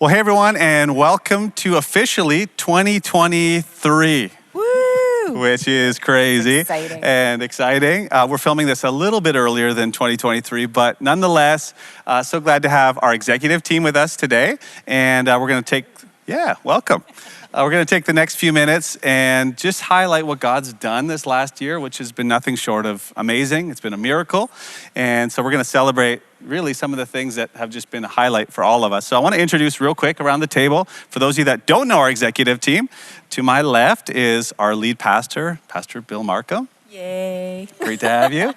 Well, hey everyone, and welcome to officially 2023. Woo! Which is crazy Exciting. exciting. We're filming this a little bit earlier than 2023, but nonetheless, so glad to have our executive team with us today. And we're going to welcome. We're going to take the next few minutes and just highlight what God's done this last year, which has been nothing short of amazing. It's been a miracle. And so we're going to celebrate really some of the things that have just been a highlight for all of us. So I want to introduce real quick around the table, for those of you that don't know our executive team, to my left is our lead pastor, Pastor Bill Markham. Yay. Great to have you.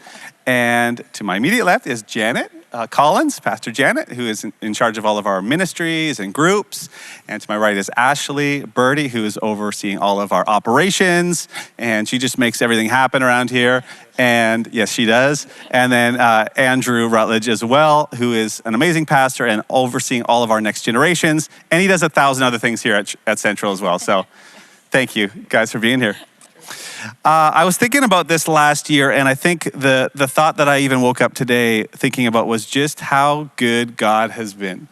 And to my immediate left is Janet Collins, Pastor Janet, who is in charge of all of our ministries and groups. And to my right is Ashley Birdie, who is overseeing all of our operations. And she just makes everything happen around here. And yes, she does. And then Andrew Rutledge as well, who is an amazing pastor and overseeing all of our next generations. And he does 1,000 other things here at Central as well. So thank you guys for being here. I was thinking about this last year, and I think the thought that I even woke up today thinking about was just how good God has been.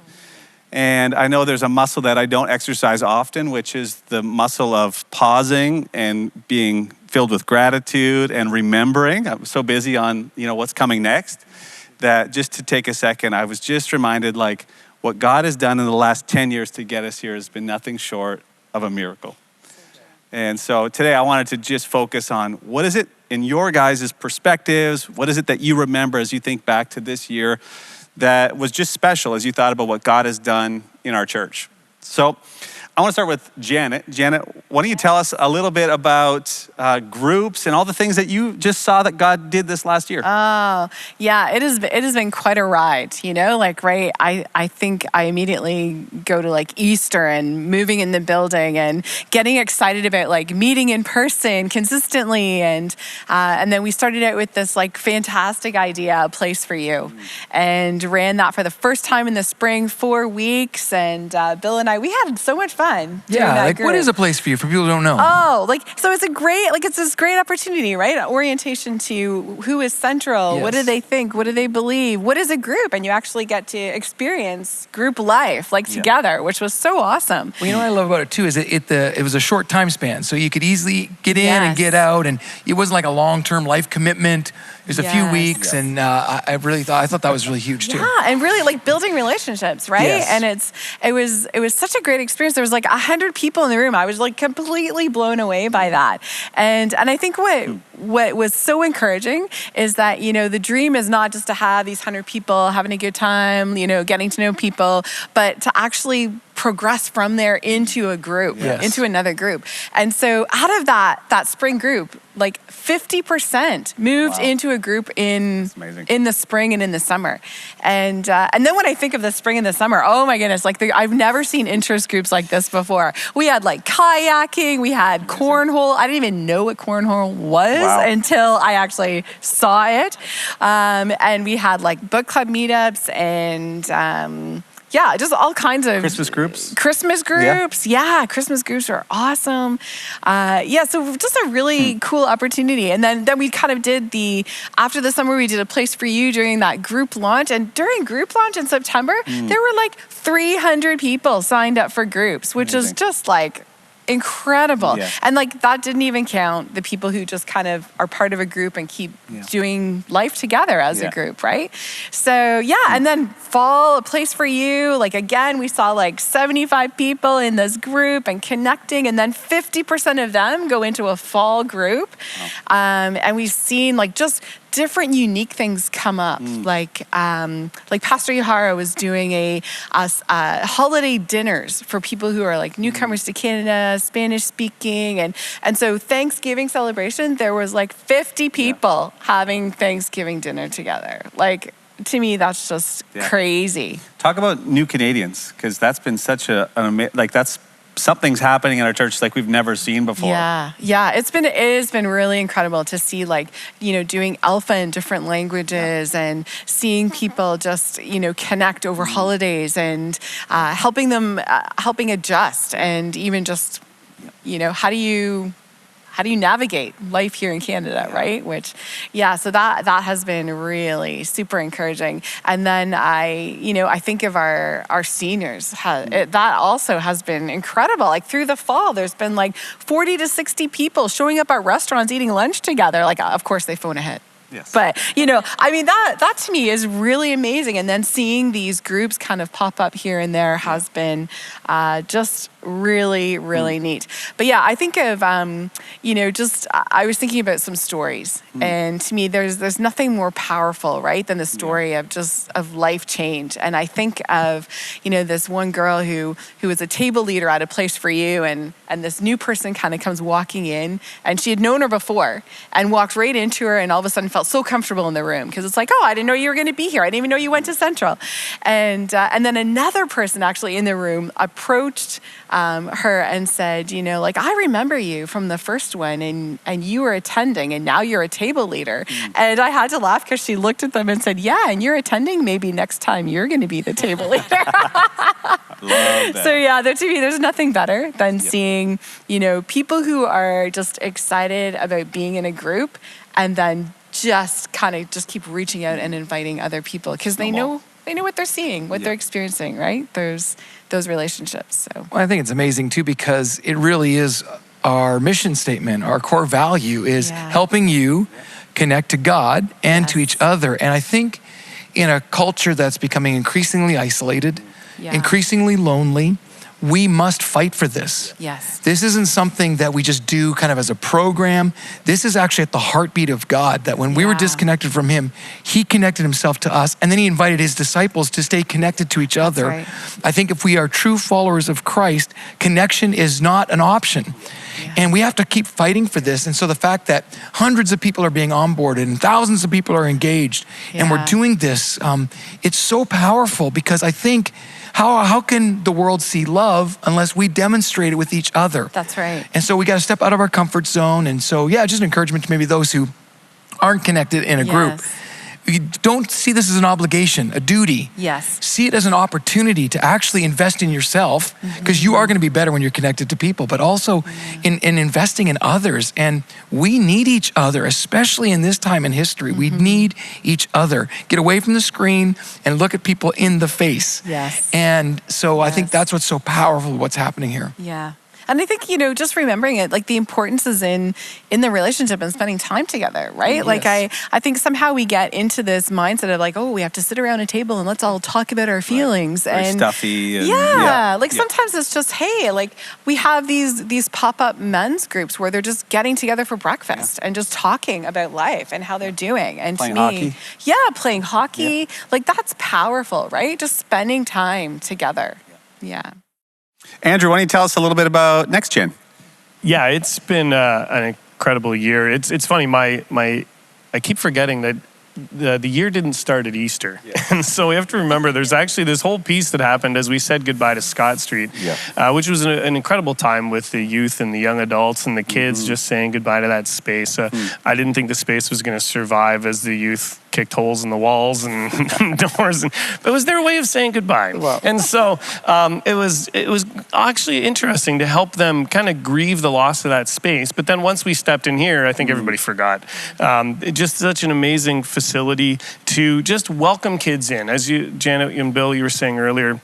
And I know there's a muscle that I don't exercise often, which is the muscle of pausing and being filled with gratitude and remembering. I'm so busy on, what's coming next, that just to take a second, I was just reminded like what God has done in the last 10 years to get us here has been nothing short of a miracle. And so today I wanted to just focus on what is it in your guys' perspectives, what is it that you remember as you think back to this year that was just special as you thought about what God has done in our church. So I want to start with Janet. Janet, why don't you tell us a little bit about groups and all the things that you just saw that God did this last year? Oh, yeah, it has been quite a ride, right? I think I immediately go to like Easter and moving in the building and getting excited about like meeting in person consistently. And then we started out with this like fantastic idea, a place for you, and ran that for the first time in the spring, 4 weeks. And Bill and I, we had so much fun. Yeah, like what is a place for you for people who don't know? Oh, so it's this great opportunity, right? Orientation to who is Central, Yes. What do they think, what do they believe, what is a group? And you actually get to experience group life together, which was so awesome. Well, what I love about it too is it was a short time span, so you could easily get in and get out, and it wasn't like a long-term life commitment. It was a few weeks, and I thought that was really huge too. Yeah, and really like building relationships, right? Yes. And it was such a great experience. There was like 100 people in the room. I was like completely blown away by that. And I think what was so encouraging is that, the dream is not just to have these 100 people having a good time, getting to know people, but to actually progress from there into a group, into another group. And so out of that spring group, like 50% moved into a group in the spring and in the summer. And then when I think of the spring and the summer, oh my goodness, I've never seen interest groups like this before. We had like kayaking, we had cornhole. I didn't even know what cornhole was until I actually saw it. And we had like book club meetups and just all kinds of Christmas groups. Christmas groups are awesome. So just a really cool opportunity. And then we kind of after the summer, we did a place for you during that group launch. And during group launch in September, there were like 300 people signed up for groups, which is just like incredible. And like that didn't even count the people who just kind of are part of a group and keep doing life together as a group, right? So and then fall, a place for you, like again we saw like 75 people in this group and connecting, and then 50% of them go into a fall group. And we've seen like just different unique things come up, like Pastor Yahara was doing a holiday dinners for people who are like newcomers to Canada, Spanish speaking, and so Thanksgiving celebration, there was like 50 people having Thanksgiving dinner together. Like to me, that's just crazy. Talk about new Canadians, because that's been such something's happening in our church like we've never seen before. It has been really incredible to see doing Alpha in different languages and seeing people just connect over holidays and helping adjust, and even just how do how do you navigate life here in Canada, right? Which, so that has been really super encouraging. And then I think of our seniors. That also has been incredible. Like through the fall, there's been like 40 to 60 people showing up at restaurants eating lunch together. Like, of course, they phone ahead. Yes. But, that to me is really amazing. And then seeing these groups kind of pop up here and there has been just really, really neat. But I think of, I was thinking about some stories. And to me, there's nothing more powerful, right, than the story of life change. And I think of, this one girl who was a table leader at a place for you, and this new person kind of comes walking in, and she had known her before and walked right into her, and all of a sudden felt so comfortable in the room because it's like, oh, I didn't know you were going to be here. I didn't even know you went to Central. And then another person actually in the room approached her and said, I remember you from the first one, and you were attending, and now you're a table leader. And I had to laugh because she looked at them and said, yeah, and you're attending. Maybe next time you're going to be the table leader. Love that. So to me, there's nothing better than seeing, people who are just excited about being in a group, and then just kind of just keep reaching out and inviting other people because they know what they're seeing, what they're experiencing, right? There's those relationships. So Well, I think it's amazing too because it really is our mission statement. Our core value is helping you connect to God and to each other. And I think in a culture that's becoming increasingly isolated, increasingly lonely, we must fight for this. Yes. This isn't something that we just do kind of as a program. This is actually at the heartbeat of God, that when we were disconnected from him, he connected himself to us, and then he invited his disciples to stay connected to each other. Right. I think if we are true followers of Christ, connection is not an option. And we have to keep fighting for this. And so the fact that hundreds of people are being onboarded and thousands of people are engaged, and we're doing this, it's so powerful because I think, how can the world see love unless we demonstrate it with each other? That's right. And so we got to step out of our comfort zone. And so, just an encouragement to maybe those who aren't connected in a group. You don't see this as an obligation, a duty. Yes. See it as an opportunity to actually invest in yourself, because you are going to be better when you're connected to people, but also in investing in others. And we need each other, especially in this time in history. We need each other. Get away from the screen and look at people in the face. Yes. And so I think that's what's so powerful, what's happening here. Yeah. And I think, just remembering it, like the importance is in the relationship and spending time together, right? Yes. Like I think somehow we get into this mindset of like, oh, we have to sit around a table and let's all talk about our feelings. Very And stuffy. And, sometimes it's just, hey, like we have these pop-up men's groups where they're just getting together for breakfast and just talking about life and how they're doing. And Playing to me, hockey. Playing hockey. Like that's powerful, right? Just spending time together. Yeah. Andrew, why don't you tell us a little bit about Next Gen? Yeah, it's been an incredible year. It's funny, I keep forgetting that the year didn't start at Easter. And so we have to remember there's actually this whole piece that happened as we said goodbye to Scott Street, which was an incredible time with the youth and the young adults and the kids just saying goodbye to that space. I didn't think the space was going to survive as the youth kicked holes in the walls and doors, but it was their way of saying goodbye. Wow. And so it was actually interesting to help them kind of grieve the loss of that space. But then once we stepped in here, I think everybody forgot. Just such an amazing facility to just welcome kids in. As you, Janet and Bill, you were saying earlier,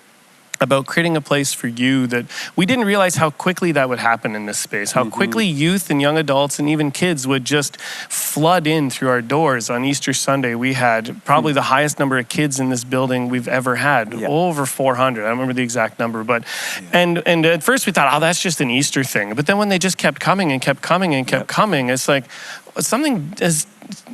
about creating a place for you, that we didn't realize how quickly that would happen in this space, how quickly youth and young adults and even kids would just flood in through our doors. On Easter Sunday, we had probably the highest number of kids in this building we've ever had, over 400. I don't remember the exact number, but, and at first we thought, oh, that's just an Easter thing. But then when they just kept coming and kept coming and kept coming, it's like something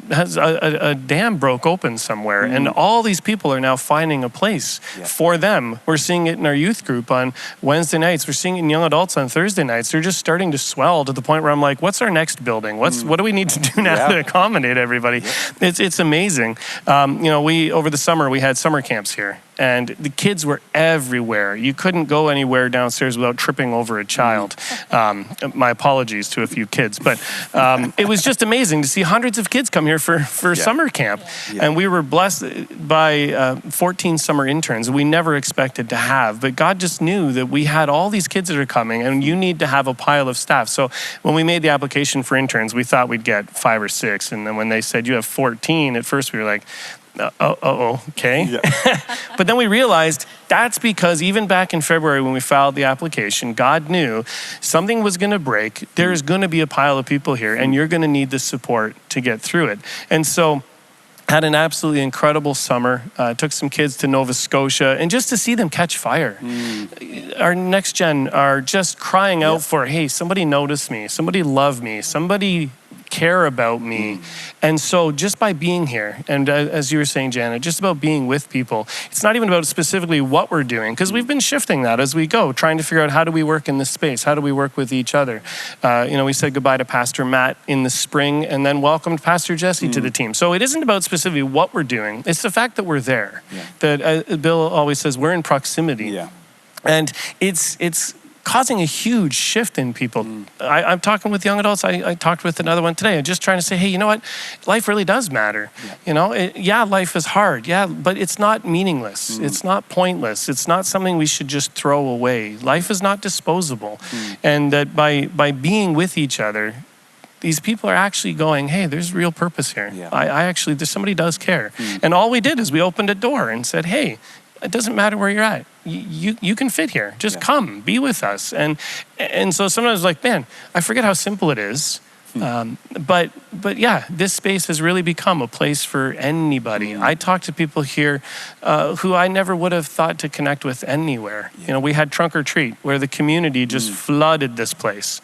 has a dam broke open somewhere, and all these people are now finding a place for them. We're seeing it in our youth group on Wednesday nights. We're seeing it in young adults on Thursday nights. They're just starting to swell to the point where I'm like, what's our next building? What do we need to do now to accommodate everybody? It's amazing. We over the summer we had summer camps here. and the kids were everywhere. You couldn't go anywhere downstairs without tripping over a child. My apologies to a few kids, but it was just amazing to see hundreds of kids come here for summer camp. And we were blessed by 14 summer interns we never expected to have, but God just knew that we had all these kids that are coming, and you need to have a pile of staff. So when we made the application for interns, we thought we'd get 5 or 6, and then when they said you have 14, at first we were like, okay. Yeah. But then we realized that's because even back in February when we filed the application, God knew something was going to break. There's going to be a pile of people here, and you're going to need the support to get through it. And so had an absolutely incredible summer. Took some kids to Nova Scotia, and just to see them catch fire. Our next gen are just crying out for, hey, somebody notice me, somebody love me, somebody care about me. And so just by being here, and as you were saying, Janet, just about being with people, it's not even about specifically what we're doing, because we've been shifting that as we go, trying to figure out how do we work in this space, how do we work with each other. We said goodbye to Pastor Matt in the spring, and then welcomed Pastor Jesse to the team. So it isn't about specifically what we're doing, it's the fact that we're there. That Bill always says we're in proximity. And it's causing a huge shift in people. I'm talking with young adults. I talked with another one today. I'm just trying to say, hey, you know what? Life really does matter. Life is hard. But it's not meaningless. It's not pointless. It's not something we should just throw away. Life is not disposable. And that by being with each other, these people are actually going, hey, there's real purpose here. Somebody does care. And all we did is we opened a door and said, hey, it doesn't matter where you're at. You can fit here. Just come, be with us. And so sometimes like, man, I forget how simple it is. But this space has really become a place for anybody. I talk to people here who I never would have thought to connect with anywhere. We had Trunk or Treat, where the community just flooded this place.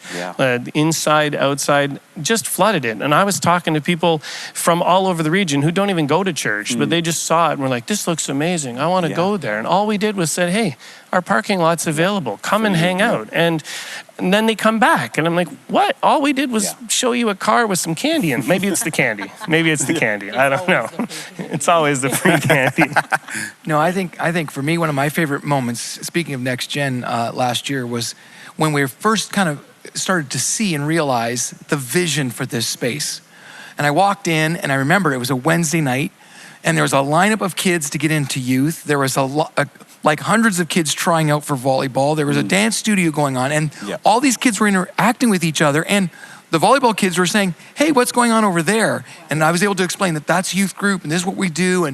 Inside, outside, just flooded it. And I was talking to people from all over the region who don't even go to church, but they just saw it and were like, this looks amazing. I want to go there. And all we did was said, hey, our parking lot's available. Come and hang out. And then they come back. And I'm like, what? All we did was show you a car with some candy in. Maybe it's the candy. Maybe it's the candy. I don't know. It's always the free candy. No, I think for me, one of my favorite moments, speaking of Next Gen last year, was when we first kind of started to see and realize the vision for this space. And I walked in, and I remember it was a Wednesday night, and there was a lineup of kids to get into youth. There was like hundreds of kids trying out for volleyball. There was a dance studio going on, and all these kids were interacting with each other. And the volleyball kids were saying, hey, what's going on over there? And I was able to explain that that's youth group, and this is what we do.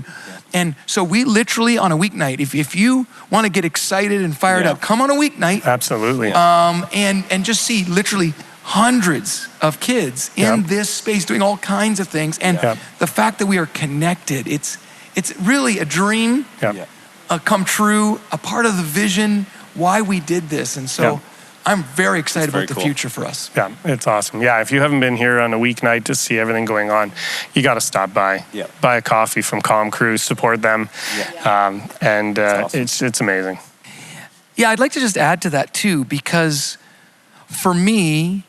And so we literally, on a weeknight, if you want to get excited and fired up, come on a weeknight. Absolutely. And just see literally hundreds of kids in this space doing all kinds of things. And the fact that we are connected, it's really a dream come true, a part of the vision, why we did this. And so I'm very excited about the future for us. Yeah, it's awesome. Yeah, if you haven't been here on a weeknight to see everything going on, you got to stop by. Buy a coffee from Calm Crew, support them. Awesome. It's amazing. Yeah, I'd like to just add to that too, because for me,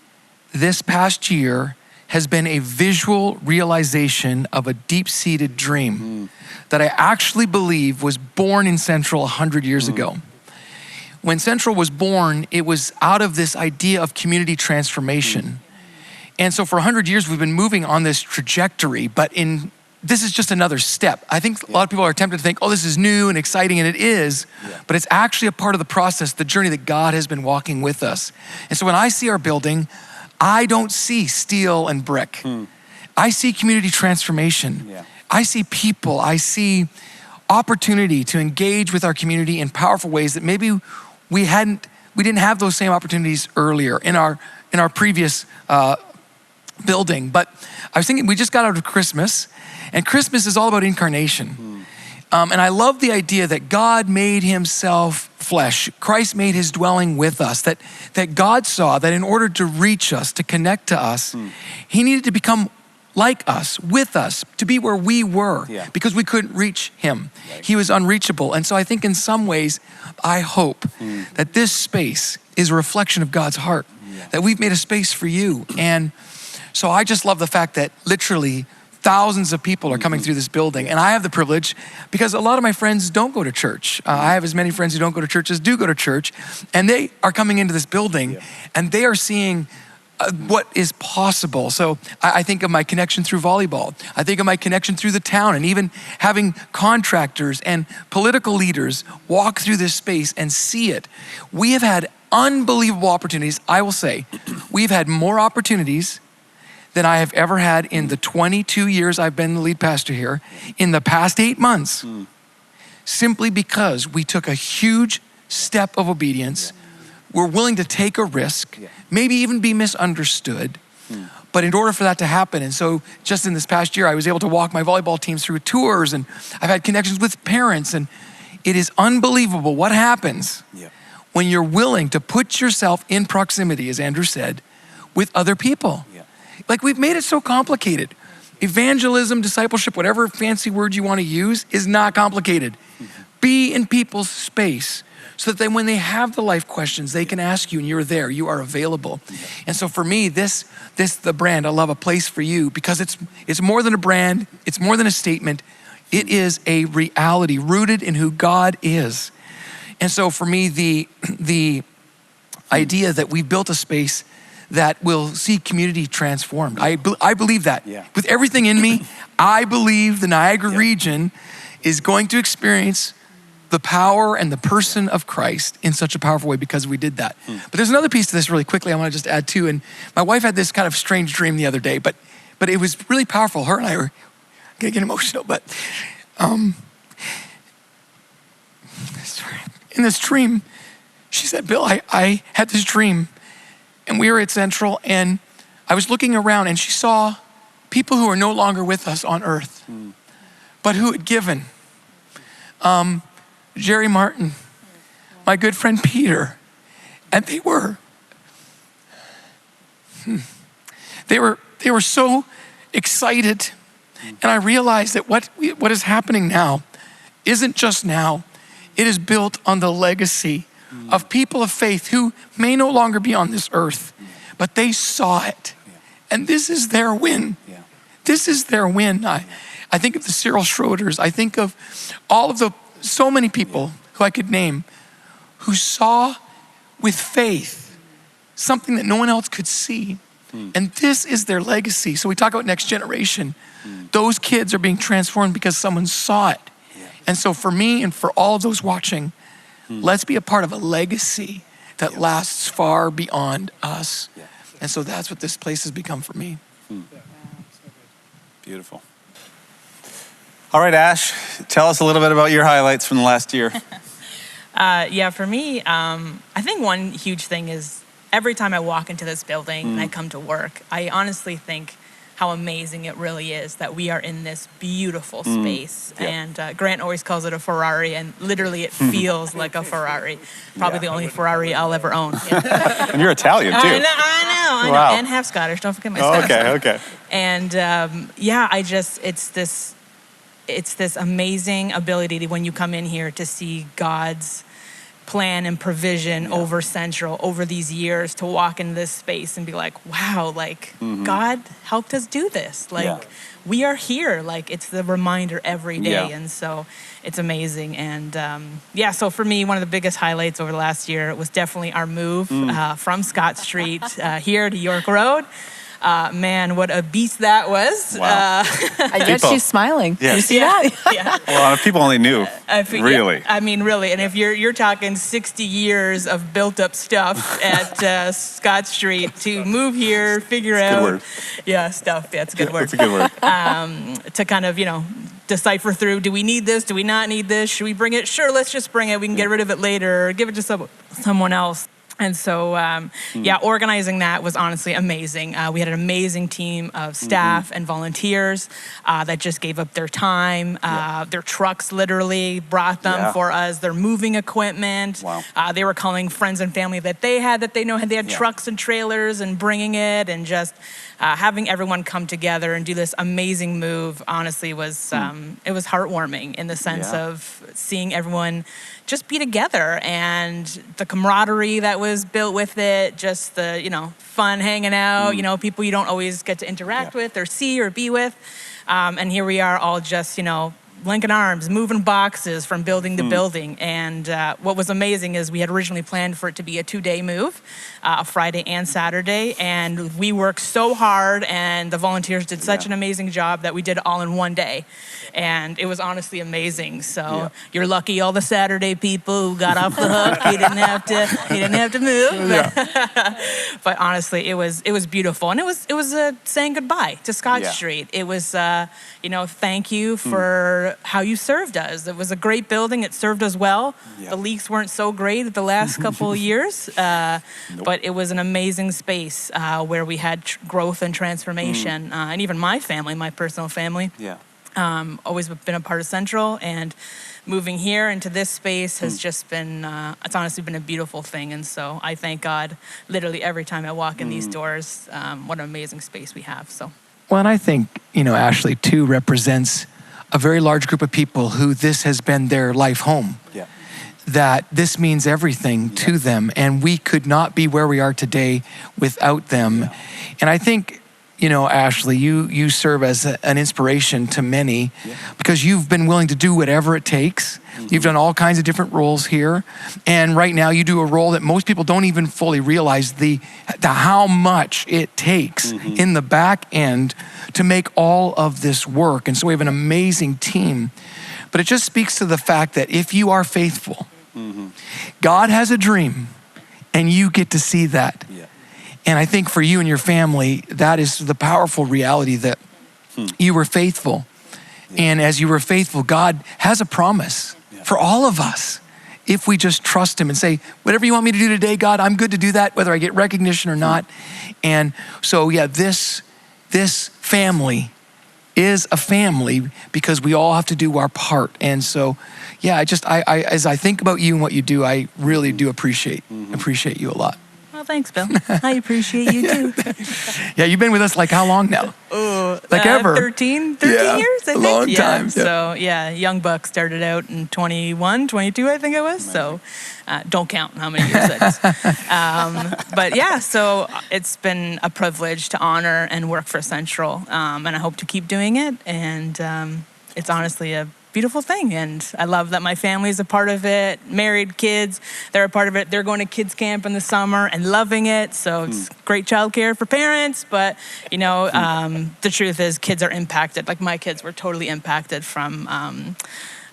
this past year has been a visual realization of a deep-seated dream that I actually believe was born in Central 100 years ago. When Central was born, it was out of this idea of community transformation. And so for 100 years, we've been moving on this trajectory, but this is just another step. I think a lot of people are tempted to think, oh, this is new and exciting, and it is, but it's actually a part of the process, the journey that God has been walking with us. And so when I see our building, I don't see steel and brick. I see community transformation. I see people. I see opportunity to engage with our community in powerful ways that maybe we didn't have those same opportunities earlier in our previous building. But I was thinking, we just got out of Christmas, and Christmas is all about incarnation. And I love the idea that God made himself flesh. Christ made his dwelling with us, that God saw that in order to reach us, to connect to us, he needed to become like us, with us, to be where we were, because we couldn't reach him. He was unreachable. And so I think in some ways, I hope that this space is a reflection of God's heart, that we've made a space for you. And so I just love the fact that literally thousands of people are coming through this building. And I have the privilege, because a lot of my friends don't go to church. I have as many friends who don't go to church as do go to church. And they are coming into this building and they are seeing what is possible. So I think of my connection through volleyball. I think of my connection through the town, and even having contractors and political leaders walk through this space and see it. We have had unbelievable opportunities. I will say, we've had more opportunities than I have ever had in the 22 years I've been the lead pastor here, in the past 8 months, simply because we took a huge step of obedience. We're willing to take a risk, maybe even be misunderstood. But in order for that to happen, and so just in this past year, I was able to walk my volleyball teams through tours, and I've had connections with parents, and it is unbelievable what happens when you're willing to put yourself in proximity, as Andrew said, with other people. Like, we've made it so complicated. Evangelism, discipleship, whatever fancy word you want to use, is not complicated. Be in people's space, so that then when they have the life questions, they can ask you and you're there, you are available. And so for me, the brand, I love A Place for You, because it's more than a brand, it's more than a statement. It is a reality rooted in who God is. And so for me, the idea that we've built a space that will see community transformed. I believe that. With everything in me, I believe the Niagara region is going to experience the power and the person of Christ in such a powerful way because we did that. But there's another piece to this really quickly I want to just add too. And my wife had this kind of strange dream the other day, but it was really powerful. Her and I were gonna get emotional, but in this dream, she said, Bill, I had this dream, and we were at Central, and I was looking around, and she saw people who are no longer with us on earth, but who had given. Jerry Martin, my good friend Peter, and they were so excited. And I realized that what is happening now isn't just now. It is built on the legacy of people of faith who may no longer be on this earth, but they saw it. And this is their win. This is their win. I think of the Cyril Schroeders. I think of all of so many people who I could name who saw with faith something that no one else could see. And this is their legacy. So we talk about next generation. Those kids are being transformed because someone saw it. And so for me and for all of those watching, let's be a part of a legacy that lasts far beyond us. And so that's what this place has become for me. Beautiful. All right, Ash, tell us a little bit about your highlights from the last year. For me, I think one huge thing is every time I walk into this building and I come to work, I honestly think how amazing it really is that we are in this beautiful space. And Grant always calls it a Ferrari, and literally it feels like a Ferrari. Probably the only Ferrari I'll ever own. And you're Italian too. I know. Wow. And half Scottish. Don't forget my Scottish. Okay. And it's this amazing ability when you come in here to see God's plan and provision over Central, over these years, to walk in this space and be like, wow, God helped us do this. We are here. It's the reminder every day. And so it's amazing. And so for me, one of the biggest highlights over the last year was definitely our move from Scott Street here to York Road. Man, what a beast that was. Wow. And yet she's smiling. Yeah. You see that? A lot of people only knew, really. I mean, really. And if you're talking 60 years of built up stuff at Scott Street to move here, figure out. Good word. Yeah, stuff. Yeah, it's a good word. It's a good word. To kind of, decipher through, do we need this? Do we not need this? Should we bring it? Sure, let's just bring it. We can get rid of it later or give it to someone else. And so, organizing that was honestly amazing. We had an amazing team of staff and volunteers that just gave up their time. Their trucks literally brought them for us. Their moving equipment. Wow. They were calling friends and family that they had trucks and trailers and bringing it, and just having everyone come together and do this amazing move. Honestly, was it was heartwarming in the sense of seeing everyone just be together, and the camaraderie that was built with it, just the, fun hanging out, people you don't always get to interact with or see or be with. And here we are all just, linking arms, moving boxes from building to building. And what was amazing is we had originally planned for it to be a 2-day move, Friday and Saturday. And we worked so hard, and the volunteers did such an amazing job that we did it all in 1 day. And it was honestly amazing. So you're lucky all the Saturday people who got off the hook. You didn't have to move. But honestly, it was beautiful. And it was saying goodbye to Scott Street. It was, thank you for how you served us. It was a great building. It served us well. The leaks weren't so great the last couple of years, but it was an amazing space where we had growth and transformation. And even my family, my personal family, always been a part of Central, and moving here into this space has just been, it's honestly been a beautiful thing. And so I thank God literally every time I walk in these doors. What an amazing space we have. So. Well, and I think, Ashley too represents a very large group of people who this has been their life home. That this means everything to them, and we could not be where we are today without them. And I think, Ashley, you serve as an inspiration to many because you've been willing to do whatever it takes. You've done all kinds of different roles here. And right now you do a role that most people don't even fully realize the how much it takes in the back end to make all of this work. And so we have an amazing team. But it just speaks to the fact that if you are faithful, God has a dream and you get to see that. And I think for you and your family, that is the powerful reality that you were faithful. And as you were faithful, God has a promise for all of us. If we just trust him and say, whatever you want me to do today, God, I'm good to do that, whether I get recognition or not. And so, this family is a family because we all have to do our part. And so, I as I think about you and what you do, I really do appreciate you a lot. Well, thanks, Bill. I appreciate you too. You've been with us like how long now? Ever? 13 years, I think. A long time. So, Young Buck started out in 21, 22, I think it was. So, don't count how many years that is. But so it's been a privilege to honor and work for Central. And I hope to keep doing it. And it's honestly a beautiful thing. And I love that my family is a part of it. Married, kids, they're a part of it. They're going to kids camp in the summer and loving it. So it's great childcare for parents. But, the truth is kids are impacted. Like my kids were totally impacted from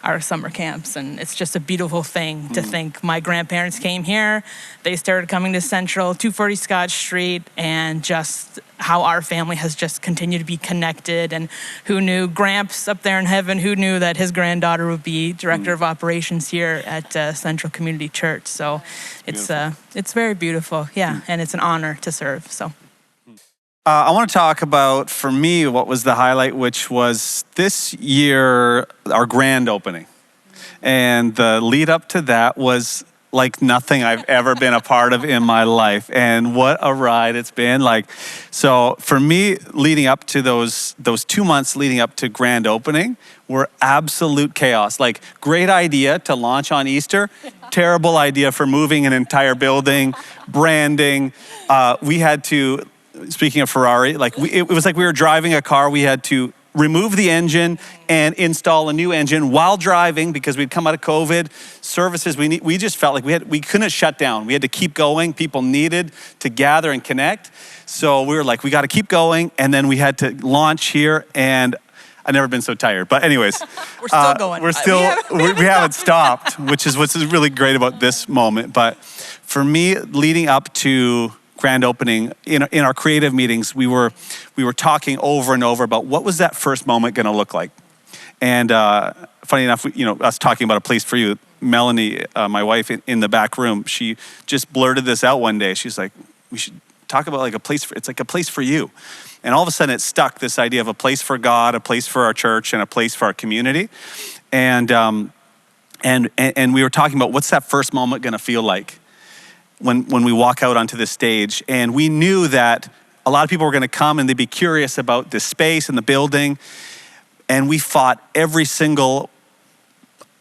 our summer camps. And it's just a beautiful thing to think my grandparents came here. They started coming to Central, 240 Scott Street, and just how our family has just continued to be connected. And who knew Gramps up there in heaven, who knew that his granddaughter would be director of operations here at Central Community Church. So it's very beautiful. And it's an honor to serve. So. I want to talk about, for me, what was the highlight, which was this year, our grand opening. And the lead up to that was like nothing I've ever been a part of in my life. And what a ride it's been. So for me, leading up to those 2 months leading up to grand opening were absolute chaos. Great idea to launch on Easter, terrible idea for moving an entire building, branding. We had to, speaking of Ferrari, it was like we were driving a car. We had to remove the engine and install a new engine while driving because we'd come out of COVID. Services, we just felt like we couldn't shut down. We had to keep going. People needed to gather and connect. So we were like, we got to keep going. And then we had to launch here, and I've never been so tired. But anyways, we're still going. We haven't stopped, which is what's really great about this moment. But for me, leading up to grand opening, in our creative meetings, we were talking over and over about what was that first moment going to look like. And funny enough, us talking about a place for you, Melanie, my wife in the back room, she just blurted this out one day. She's like, we should talk about a place for you. And all of a sudden it stuck, this idea of a place for God, a place for our church, and a place for our community. And we were talking about what's that first moment going to feel like when we walk out onto this stage. And we knew that a lot of people were going to come and they'd be curious about this space and the building. And we fought every single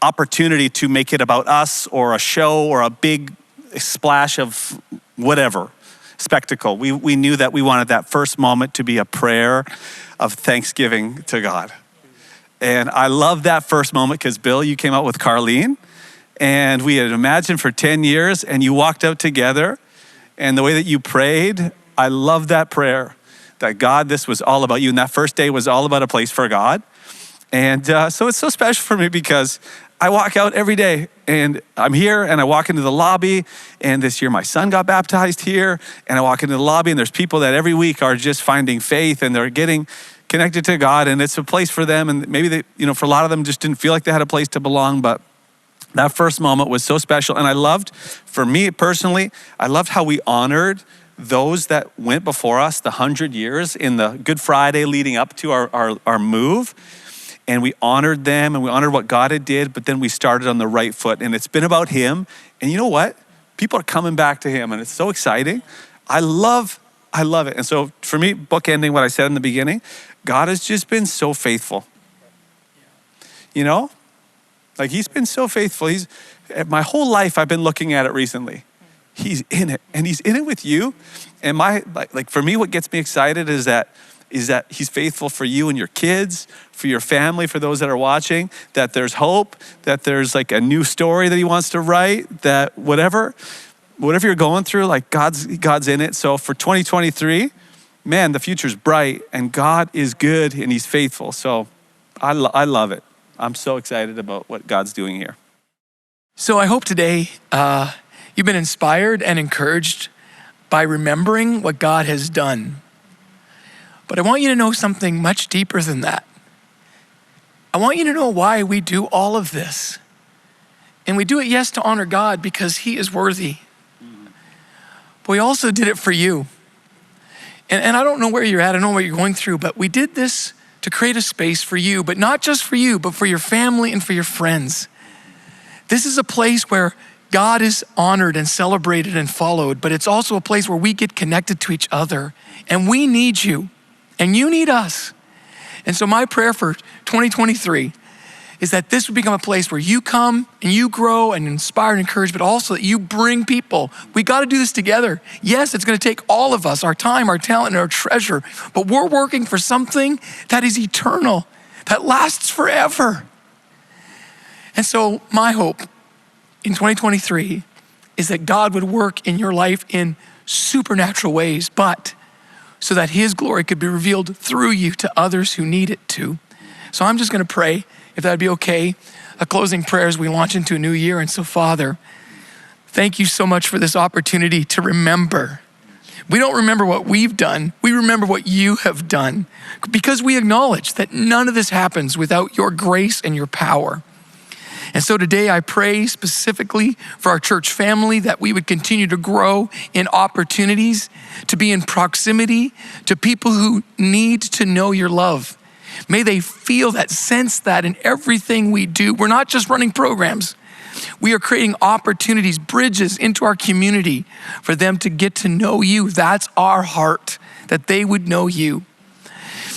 opportunity to make it about us or a show or a big splash of whatever. spectacle. We knew that we wanted that first moment to be a prayer of thanksgiving to God. And I love that first moment because Bill, you came out with Carlene and we had imagined for 10 years and you walked out together, and the way that you prayed, I love that prayer that God, this was all about you. And that first day was all about a place for God. And so it's so special for me because I walk out every day and I'm here and I walk into the lobby, and this year my son got baptized here, and I walk into the lobby and there's people that every week are just finding faith and they're getting connected to God, and it's a place for them. And maybe they, for a lot of them just didn't feel like they had a place to belong, but that first moment was so special. And I loved, for me personally, I loved how we honored those that went before us the 100 years in the Good Friday leading up to our move. And we honored them and we honored what God had did, but then we started on the right foot, and it's been about him. And you know what? People are coming back to him, and it's so exciting. I love it. And so for me, bookending what I said in the beginning, God has just been so faithful. Like he's been so faithful. My whole life I've been looking at it recently. He's in it, and he's in it with you. And for me, what gets me excited is that he's faithful for you and your kids, for your family, for those that are watching, that there's hope, that there's like a new story that he wants to write, that whatever you're going through, like God's in it. So for 2023, man, the future's bright and God is good and he's faithful. So I love it. I'm so excited about what God's doing here. So I hope today you've been inspired and encouraged by remembering what God has done. But I want you to know something much deeper than that. I want you to know why we do all of this. And we do it, yes, to honor God because he is worthy. But we also did it for you. And I don't know where you're at, I don't know what you're going through, but we did this to create a space for you, but not just for you, but for your family and for your friends. This is a place where God is honored and celebrated and followed, but it's also a place where we get connected to each other. And we need you, and you need us. And so my prayer for 2023 is that this would become a place where you come and you grow and inspire and encourage, but also that you bring people. We got to do this together. Yes, it's going to take all of us, our time, our talent, and our treasure, but we're working for something that is eternal, that lasts forever. And so my hope in 2023 is that God would work in your life in supernatural ways, but so that his glory could be revealed through you to others who need it too. So I'm just going to pray, if that'd be okay, a closing prayer as we launch into a new year. And so Father, thank you so much for this opportunity to remember. We don't remember what we've done. We remember what you have done because we acknowledge that none of this happens without your grace and your power. And so today I pray specifically for our church family that we would continue to grow in opportunities, to be in proximity to people who need to know your love. May they feel that, sense that in everything we do. We're not just running programs. We are creating opportunities, bridges into our community for them to get to know you. That's our heart, that they would know you.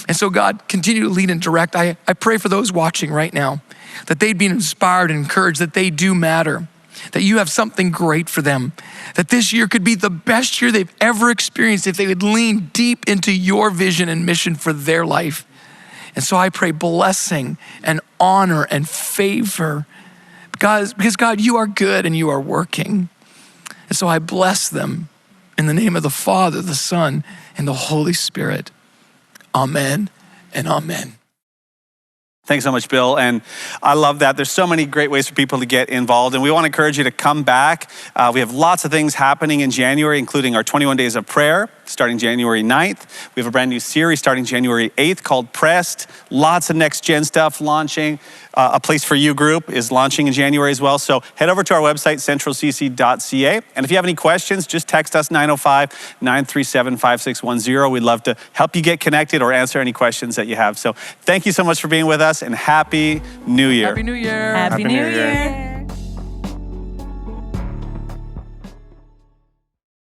And so God, continue to lead and direct. I pray for those watching right now, that they'd be inspired and encouraged, that they do matter, that you have something great for them, that this year could be the best year they've ever experienced if they would lean deep into your vision and mission for their life. And so I pray blessing and honor and favor because God, you are good and you are working. And so I bless them in the name of the Father, the Son, and the Holy Spirit. Amen and amen. Thanks so much, Bill. And I love that. There's so many great ways for people to get involved. And we want to encourage you to come back. We have lots of things happening in January, including our 21 Days of Prayer, starting January 9th. We have a brand new series starting January 8th called Pressed. Lots of next gen stuff launching. A Place for You group is launching in January as well. So head over to our website, centralcc.ca. And if you have any questions, just text us 905-937-5610. We'd love to help you get connected or answer any questions that you have. So thank you so much for being with us, and Happy New Year. Happy New Year. Happy New Year.